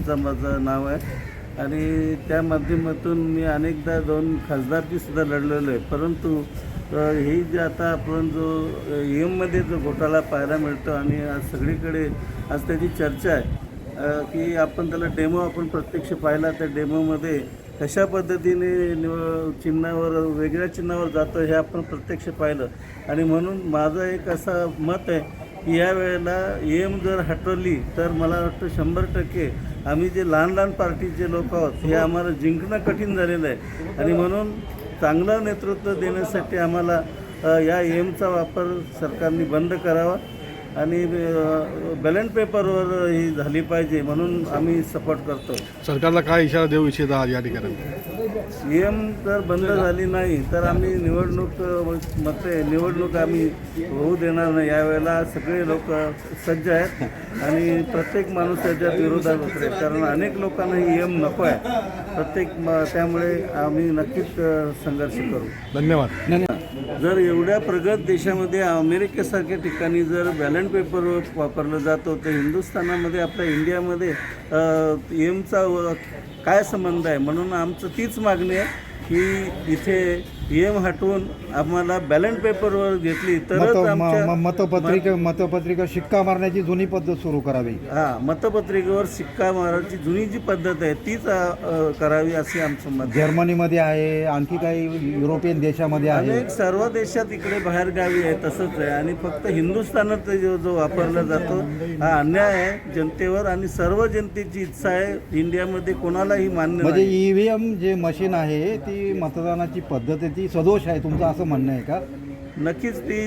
यांचं माझं नाव आहे आणि त्या माध्यमातून मी अनेकदा जाऊन खासदारकीसुद्धा लढलेलो आहे. परंतु ही जी आता आपण जो EMमध्ये जो घोटाळा पाहायला मिळतो आणि आज सगळीकडे आज त्याची चर्चा आहे की आपण त्याला डेमो आपण प्रत्यक्ष पाहिला. त्या डेमोमध्ये कशा पद्धतीने चिन्हावर वेगळ्या चिन्हावर जातं हे आपण प्रत्यक्ष पाहिलं आणि म्हणून माझं एक असं मत आहे की या वेळेला EM जर हटवली तर मला वाटतं 100% आम्ही जे लहान लहान पार्टीचे लोक आहोत हे आम्हाला जिंकणं कठीण झालेलं आहे आणि म्हणून चांगलं नेतृत्व देण्यासाठी आम्हाला या EMचा वापर सरकारने बंद करावा आणि बॅलेट पेपरवर ही झाली पाहिजे म्हणून आम्ही सपोर्ट करतो. सरकारला काय इशारा देऊ इच्छिता आज या ठिकाणी? EM जर बंद झाली नाही तर आम्ही निवडणूक आम्ही होऊ देणार नाही. यावेळेला सगळे लोक सज्ज आहेत आणि प्रत्येक माणूस त्याच्या विरोधात उतरेल कारण अनेक लोकांना EM नको आहे. त्यामुळे आम्ही नक्कीच संघर्ष करू. धन्यवाद. जर एवढ्या प्रगत देशामध्ये अमेरिकेसारख्या ठिकाणी जर बॅलेट पेपर वापरलं जातं तर हिंदुस्थानामध्ये आपल्या इंडियामध्ये EMचा काय संबंध आहे? म्हणून आमचं तीच मागणी आहे की इथे EM हटवून आम्हाला बॅलेट पेपरवर घेतली तरच मतपत्रिका शिक्का मारण्याची जुनी पद्धत सुरू करावी. मतपत्रिकेवर शिक्का मारण्याची जुनी जी पद्धत आहे तीच करावी असे आमचं मत. जर्मनीमध्ये आहे, आणखी काही युरोपियन देशामध्ये आहे, अनेक सर्व देशात इकडे बाहेरगावी आहे तसंच आहे आणि फक्त हिंदुस्थानात जो वापरला जातो हा अन्याय आहे जनतेवर आणि सर्व जनतेची इच्छा आहे. इंडियामध्ये कोणालाही मान्य म्हणजे नाही. EVM जे मशीन आहे ती मतदानाची पद्धत आहे ती सदोष आहे, तुमचं असं म्हणणं आहे का? नक्कीच ती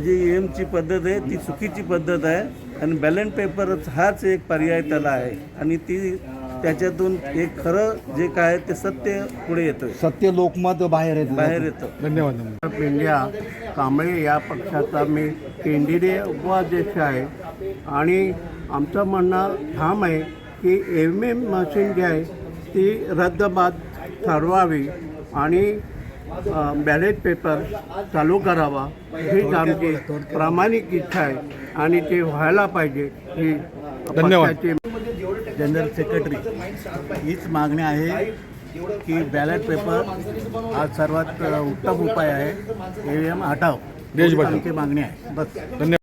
जी EMची पद्धत आहे ती चुकीची पद्धत आहे आणि बॅलेट पेपरच हाच एक पर्याय त्याला आहे आणि त्याच्यातून एक खरं जे काय ते सत्य पुढे येतं, सत्य लोकमत बाहेर येतं. धन्यवाद. इंडिया कांबळे या पक्षाचा मी केंद्रीय उपाध्यक्ष आहे आणि आमचं म्हणणं ठाम आहे की EVM मशीन जी आहे ती रद्दबाद ठरवावी आणि बॅलेट पेपर चालू करावा हीच आमची प्रामाणिक इच्छा आहे आणि ते व्हायला पाहिजे ही पक्षाची जनरल सेक्रेटरी हीच मागणी आहे की बॅलेट पेपर हा सर्वात उत्तम उपाय आहे. EVM हटाव देशभर आमची मागणी आहे. बस. धन्यवाद.